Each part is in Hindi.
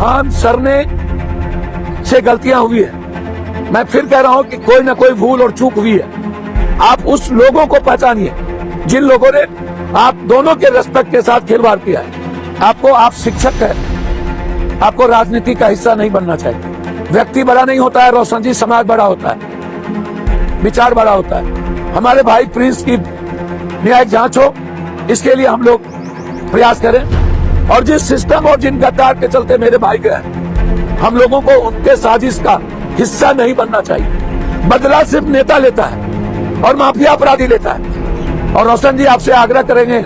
खान सर ने से गलतियां हुई है। मैं फिर कह रहा हूं कि कोई ना कोई भूल और चूक हुई है। आप उस लोगों को पहचानिए जिन लोगों ने आप दोनों के रिस्पेक्ट के साथ खिलवाड़ किया है। आप शिक्षक हैं, आपको राजनीति का हिस्सा नहीं बनना चाहिए। व्यक्ति बड़ा नहीं होता है रोशन जी, समाज बड़ा होता है, विचार बड़ा होता है। हमारे भाई प्रिंस की न्यायिक जांच हो, इसके लिए हम लोग प्रयास करें। और जिस सिस्टम और जिन गद्दार के चलते मेरे भाई गए, हम लोगों को उनके साजिश का हिस्सा नहीं बनना चाहिए। बदला सिर्फ नेता लेता है और माफिया अपराधी लेता है। और रोशन जी आपसे आग्रह करेंगे,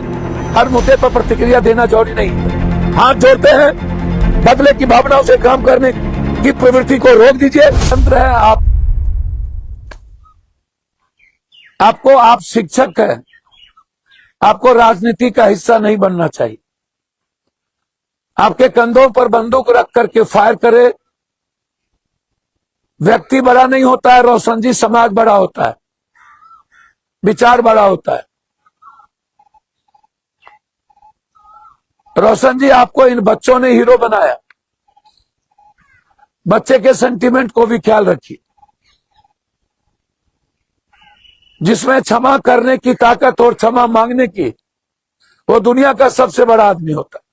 हर मुद्दे पर प्रतिक्रिया देना जरूरी नहीं। हाथ जोड़ते हैं, बदले की भावनाओं से काम करने की प्रवृत्ति को रोक दीजिए। तंत्र है आप शिक्षक हैं, आपको राजनीति का हिस्सा नहीं बनना चाहिए। आपके कंधों पर बंदूक रख करके फायर करे। व्यक्ति बड़ा नहीं होता है रोशन जी, समाज बड़ा होता है, विचार बड़ा होता है। रोशन जी आपको इन बच्चों ने हीरो बनाया। बच्चे के सेंटीमेंट को भी ख्याल रखिए। जिसमें क्षमा करने की ताकत और क्षमा मांगने की, वो दुनिया का सबसे बड़ा आदमी होता है।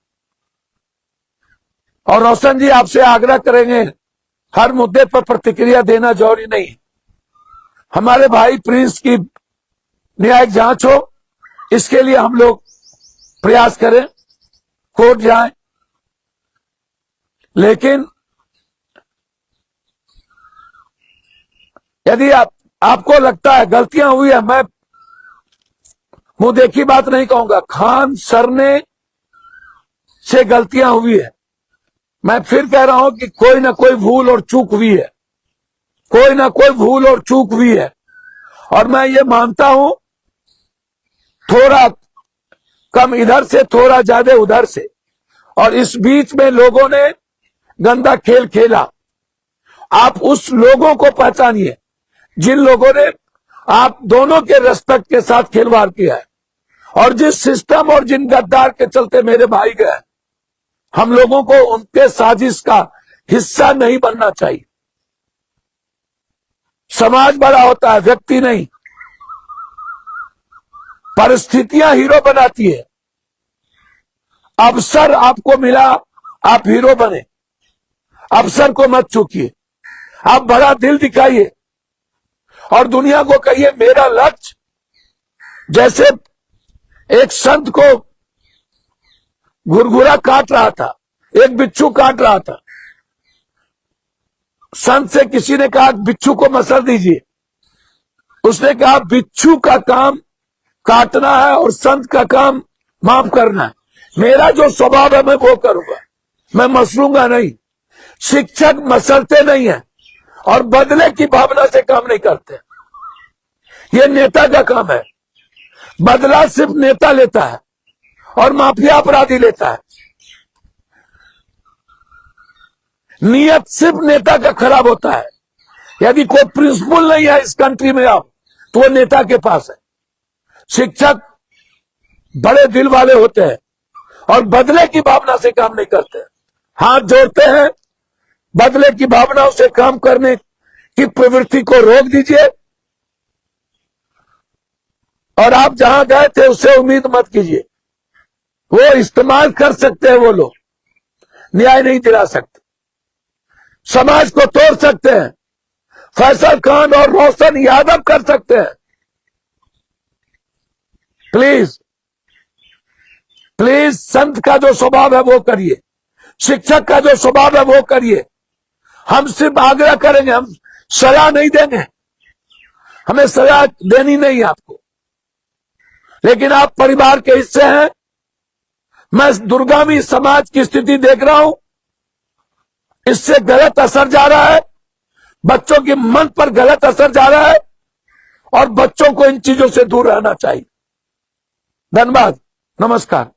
और रोशन जी आपसे आग्रह करेंगे, हर मुद्दे पर प्रतिक्रिया देना जरूरी नहीं। हमारे भाई प्रिंस की न्यायिक जांच हो, इसके लिए हम लोग प्रयास करें, कोर्ट जाएं। लेकिन यदि आपको लगता है गलतियां हुई है, मैं मुंह देखी बात नहीं कहूंगा, खान सर ने से गलतियां हुई है। मैं फिर कह रहा हूं कि कोई ना कोई भूल और चूक हुई है, कोई ना कोई भूल और चूक हुई है। और मैं ये मानता हूं, थोड़ा कम इधर से, थोड़ा ज्यादा उधर से, और इस बीच में लोगों ने गंदा खेल खेला। आप उस लोगों को पहचानिए जिन लोगों ने आप दोनों के रिस्पेक्ट के साथ खिलवाड़ किया है। और जिस सिस्टम और जिन गद्दार के चलते मेरे भाई गए, हम लोगों को उनके साजिश का हिस्सा नहीं बनना चाहिए। समाज बड़ा होता है, व्यक्ति नहीं। परिस्थितियां हीरो बनाती है। अवसर आपको मिला, आप हीरो बने। अवसर को मत चूकिए, आप बड़ा दिल दिखाइए और दुनिया को कहिए मेरा लक्ष्य। जैसे एक संत को घुरघुरा काट रहा था, एक बिच्छू काट रहा था। संत से किसी ने कहा बिच्छू को मसल दीजिए। उसने कहा बिच्छू का काम काटना है और संत का काम माफ करना है। मेरा जो स्वभाव है मैं वो करूंगा, मैं मसलूंगा नहीं। शिक्षक मसलते नहीं है और बदले की भावना से काम नहीं करते। ये नेता का काम है। बदला सिर्फ नेता लेता है और माफिया अपराधी लेता है। नियत सिर्फ नेता का खराब होता है। यदि कोई प्रिंसिपल नहीं है इस कंट्री में आप, तो वो नेता के पास है। शिक्षक बड़े दिल वाले होते हैं और बदले की भावना से काम नहीं करते। हाथ जोड़ते हैं, बदले की भावनाओं से काम करने की प्रवृत्ति को रोक दीजिए। और आप जहां गए थे उससे उम्मीद मत कीजिए। वो इस्तेमाल कर सकते हैं, वो लोग न्याय नहीं दिला सकते, समाज को तोड़ सकते हैं। फैसल खान और रोशन यादव कर सकते हैं। प्लीज प्लीज संत का जो स्वभाव है वो करिए, शिक्षक का जो स्वभाव है वो करिए। हम सिर्फ आग्रह करेंगे, हम सलाह नहीं देंगे, हमें सलाह देनी नहीं आपको। लेकिन आप परिवार के हिस्से हैं। मैं दुर्गामी समाज की स्थिति देख रहा हूं, इससे गलत असर जा रहा है, बच्चों के मन पर गलत असर जा रहा है और बच्चों को इन चीजों से दूर रहना चाहिए। धन्यवाद, नमस्कार।